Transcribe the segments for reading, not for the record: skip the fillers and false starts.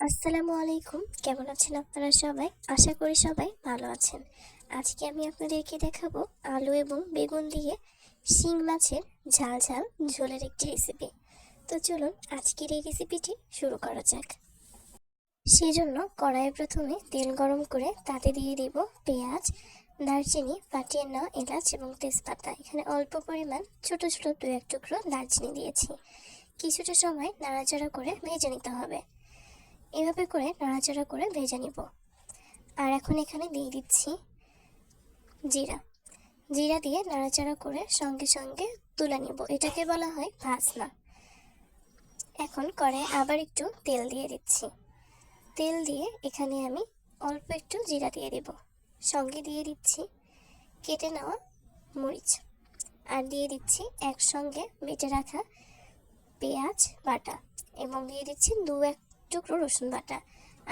আসসালামু আলাইকুম। কেমন আছেন আপনারা সবাই? আশা করি সবাই ভালো আছেন। আজকে আমি আপনাদেরকে দেখাবো আলু এবং বেগুন দিয়ে শিং মাছের ঝাল ঝাল ঝোলের একটি রেসিপি। তো চলুন আজকের এই রেসিপিটি শুরু করা যাক। সেজন্য কড়াইয়ে প্রথমে তেল গরম করে তাতে দিয়ে দিব পেঁয়াজ, দারচিনি, ফাটিয়ে নেওয়া এলাচ এবং তেজপাতা। এখানে অল্প পরিমাণ ছোট ছোট দু এক টুকরো দারচিনি দিয়েছি। কিছুটা সময় নাড়াচাড়া করে ভেজে নিতে হবে। এভাবে করে নাড়াচাড়া করে ভেজে নিব। আর এখন এখানে দিয়ে দিচ্ছি জিরা। জিরা দিয়ে নাড়াচাড়া করে সঙ্গে সঙ্গে তুলে নিব। এটাকে বলা হয় ভাজনা। এখন কড়াইয়ে আবার একটু তেল দিয়ে দিচ্ছি। তেল দিয়ে এখানে আমি অল্প একটু জিরা দিয়ে দেব। সঙ্গে দিয়ে দিচ্ছি কেটে নেওয়া মরিচ। আর দিয়ে দিচ্ছি একসঙ্গে বেটে রাখা পেঁয়াজ বাটা এবং দিয়ে দিচ্ছি দু এক টুকরো রসুন বাটা।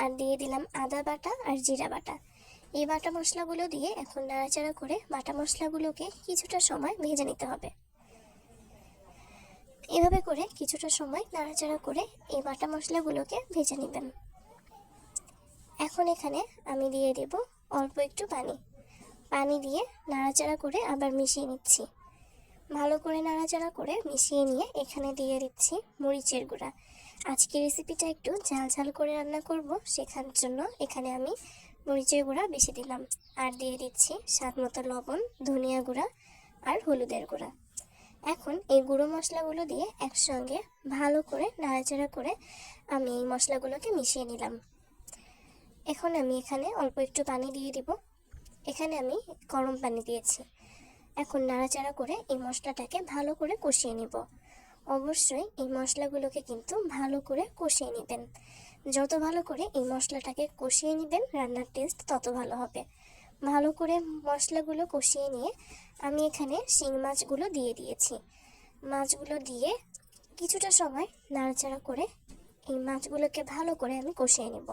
আর দিয়ে দিলাম আদা বাটা আর জিরা বাটা। এই বাটা মশলাগুলো দিয়ে এখন নাড়াচাড়া করে বাটা মশলাগুলোকে কিছুটা সময় ভেজে নিতে হবে। এভাবে করে কিছুটা সময় নাড়াচাড়া করে এই বাটা মশলাগুলোকে ভেজে নেবেন। এখন এখানে আমি দিয়ে দেব অল্প একটু পানি দিয়ে নাড়াচাড়া করে আবার মিশিয়ে নিচ্ছি। ভালো করে নাড়াচাড়া করে মিশিয়ে নিয়ে এখানে দিয়ে দিচ্ছি মরিচের গুঁড়া। আজকের রেসিপিটা একটু ঝাল ঝাল করে রান্না করব, শেখার জন্য এখানে আমি মরিচের গুঁড়া বেশি দিলাম। আর দিয়ে দিচ্ছি স্বাদ মতো লবণ, ধনিয়া গুঁড়া আর হলুদের গুঁড়া। এখন এই গুঁড়ো মশলাগুলো দিয়ে একসঙ্গে ভালো করে নাড়াচাড়া করে আমি এই মশলাগুলোকে মিশিয়ে নিলাম। এখন আমি এখানে অল্প একটু পানি দিয়ে দিব। এখানে আমি গরম পানি দিয়েছি। এখন নাড়াচাড়া করে এই মশলাটাকে ভালো করে কষিয়ে নিব। অবশ্যই এই মশলাগুলোকে কিন্তু ভালো করে কষিয়ে নেবেন। যত ভালো করে এই মশলাটাকে কষিয়ে নেবেন রান্নার টেস্ট তত ভালো হবে। ভালো করে মশলাগুলো কষিয়ে নিয়ে আমি এখানে শিং মাছগুলো দিয়ে দিয়েছি। মাছগুলো দিয়ে কিছুটা সময় নাড়াচাড়া করে এই মাছগুলোকে ভালো করে আমি কষিয়ে নেব।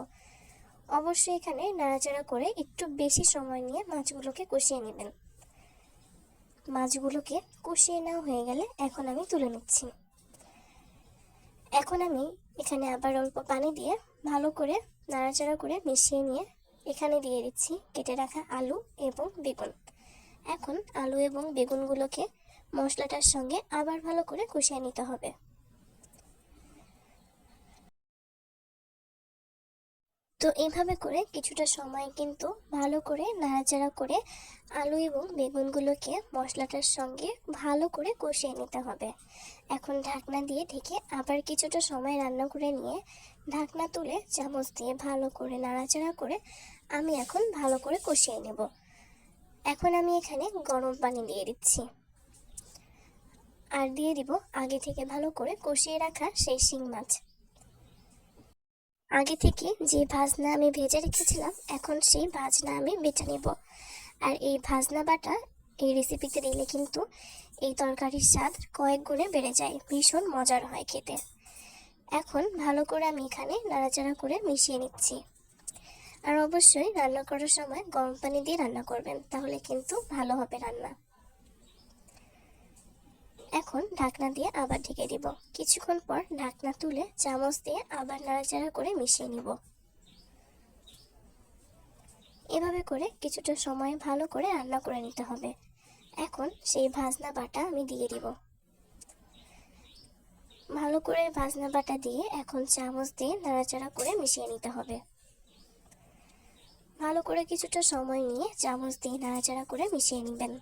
অবশ্যই এখানে নাড়াচাড়া করে একটু বেশি সময় নিয়ে মাছগুলোকে কষিয়ে নেবেন। মাছগুলোকে কষিয়ে নেওয়া হয়ে গেলে এখন আমি তুলে নিচ্ছি। এখন আমি এখানে আবার অল্প পানি দিয়ে ভালো করে নাড়াচাড়া করে মিশিয়ে নিয়ে এখানে দিয়ে দিচ্ছি কেটে রাখা আলু এবং বেগুন। এখন আলু এবং বেগুনগুলোকে মশলাটার সঙ্গে আবার ভালো করে কষিয়ে নিতে হবে। তো এইভাবে করে কিছুটা সময় কিন্তু ভালো করে নাড়াচাড়া করে আলু এবং বেগুনগুলোকে মশলাটার সঙ্গে ভালো করে কষিয়ে নিতে হবে। এখন ঢাকনা দিয়ে ঢেকে আবার কিছুটা সময় রান্না করে নিয়ে ঢাকনা তুলে চামচ দিয়ে ভালো করে নাড়াচাড়া করে আমি এখন ভালো করে কষিয়ে নেব। এখন আমি এখানে গরম পানি দিয়ে দিচ্ছি। আর দিয়ে দিব আগে থেকে ভালো করে কষিয়ে রাখা সেই শিং মাছ। আগে থেকে যে ভাজনা আমি ভেজে রেখেছিলাম এখন সেই ভাজনা আমি বেটে নেব। আর এই ভাজনা বাটা এই রেসিপিতে দিলে কিন্তু এই তরকারির স্বাদ কয়েক গুণে বেড়ে যায়, ভীষণ মজার হয় খেতে। এখন ভালো করে আমি এখানে নাড়াচাড়া করে মিশিয়ে নিচ্ছি। আর অবশ্যই রান্না করার সময় গরম পানি দিয়ে রান্না করবেন, তাহলে কিন্তু ভালো হবে রান্না। এখন ঢাকনা দিয়ে আবার ঢেকে দিব। কিছুক্ষণ পর ঢাকনা তুলে চামচ দিয়ে আবার নাড়াচাড়া করে মিশিয়ে নিব। এভাবে করে কিছুটা সময় ভালো করে রান্না করে নিতে হবে। এখন সেই ভাজনা বাটা আমি দিয়ে দিব। ভালো করে ভাজনা বাটা দিয়ে এখন চামচ দিয়ে নাড়াচাড়া করে মিশিয়ে নিতে হবে। ভালো করে কিছুটা সময় নিয়ে চামচ দিয়ে নাড়াচাড়া করে মিশিয়ে নেবেন।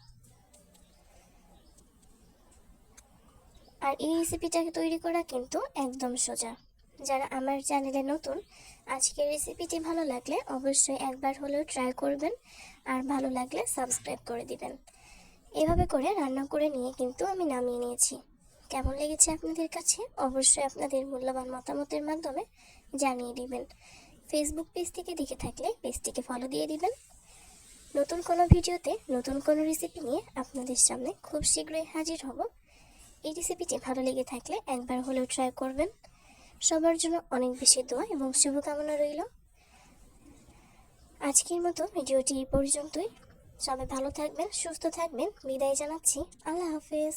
আর এই রেসিপিটাকে তৈরি করা কিন্তু একদম সোজা। যারা আমার চ্যানেলে নতুন, আজকের রেসিপিটি ভালো লাগলে অবশ্যই একবার হলেও ট্রাই করবেন। আর ভালো লাগলে সাবস্ক্রাইব করে দিবেন। এভাবে করে রান্না করে নিয়ে কিন্তু আমি নামিয়ে নিয়েছি। কেমন লেগেছে আপনাদের কাছে অবশ্যই আপনাদের মূল্যবান মতামতের মাধ্যমে জানিয়ে দিবেন। ফেসবুক পেজ থেকে দেখে থাকলে পেজটিকে ফলো দিয়ে দিবেন। নতুন কোনো ভিডিওতে নতুন কোনো রেসিপি নিয়ে আপনাদের সামনে খুব শীঘ্রই হাজির হব। এই রেসিপিটি ভালো লেগে থাকলে একবার হলেও ট্রাই করবেন। সবার জন্য অনেক বেশি দোয়া এবং শুভকামনা রইল। আজকের মতো ভিডিওটি এই পর্যন্তই। সবাই ভালো থাকবেন, সুস্থ থাকবেন। বিদায় জানাচ্ছি। আল্লাহ হাফেজ।